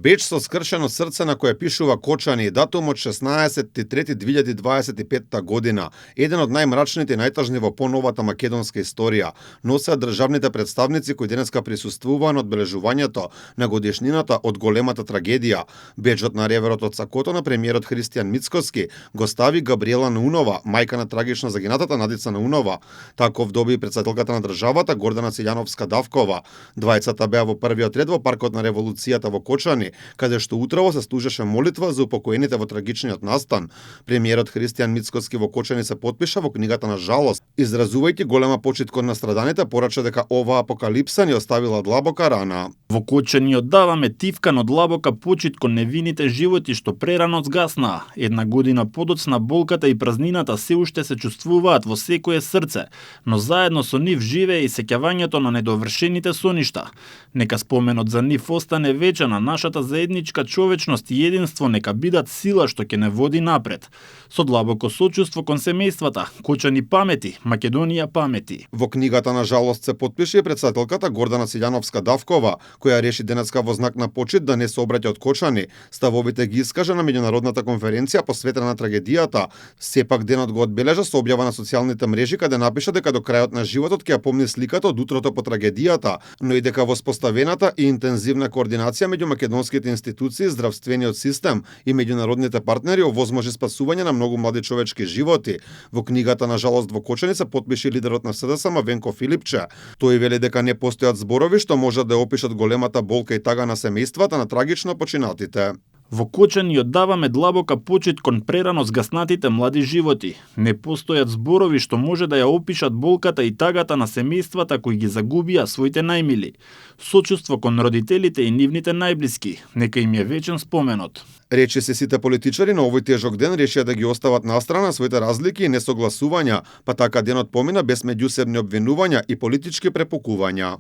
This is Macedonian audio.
Беч со скршено срце на кое пишува Кочани, датумот 16.3.2025 година, еден од најмрачните и најтажни во поновата македонска историја, носеа државните представници кои денеска присуствуваа на одбележувањето на годишнината од големата трагедија. Беджот на реверот од сакото на премиерот Христијан Мицкоски го стави Габриела Наунова, мајка на трагично загинатата Надица Наунова. Таков доби и претседателката на државата Гордана Силјановска-Давкова. Двајцата беа во првиот ред во паркот на револуцијата во Кочани, каде што утрово се служеше молитва за упокоените во трагичниот настан. Премиерот Христијан Мицкоски во Кочани се потпиша во книгата на жалост, изразувајќи голема почит кон настраданите, порача дека оваа апокалипса ни оставила длабока рана. Во Кочани оддаваме тивкан од длабока почит кон невините животи што прерано згаснаа. Една година подоцна болката и празнината се уште се чувствуваат во секое срце, но заедно со нив живее и сеќавањето на недовршените соништа. Нека споменот за нив остане вечен, а нашата заедничка човечност и единство нека бидат сила што ќе не води напред. Со длабоко сочувство кон семејствата, Кочани памети, Македонија памети. Во книгата на жалост се потпише и претседателката Гордана Силјановска-Давкова, која реши денеска во знак на почит да не се обраќа од Кочани. Ставовите ги искажа на меѓународната конференција посветена на трагедијата. Сепак денот го одбележа со објава на социјалните мрежи каде напиша дека до крајот на животот ќе ја помни сликата од утрото по трагедијата, но и дека воспоставената и интензивна координација меѓу македонските институции, здравствениот систем и меѓународните партнери овозможи спасување на многу млади човечки животи. Во книгата на жалост во Кочани се потпише лидерот на СДСМ Венко Филипче. Тој вели дека не постојат зборови што можат да опишат големата болка и тага на семејствата на трагично починатите. Во Кочани оддаваме длабока почит кон прерано згаснатите млади животи. Не постојат зборови што може да ја опишат болката и тагата на семејствата кои ги загубија своите најмили. Сочувство кон родителите и нивните најблиски. Нека им е вечен споменот. Рече се сите политичари на овој тежок ден решија да ги остават настрана своите разлики и несогласувања, па така денот помина без меѓусебни обвинувања и политички препукувања.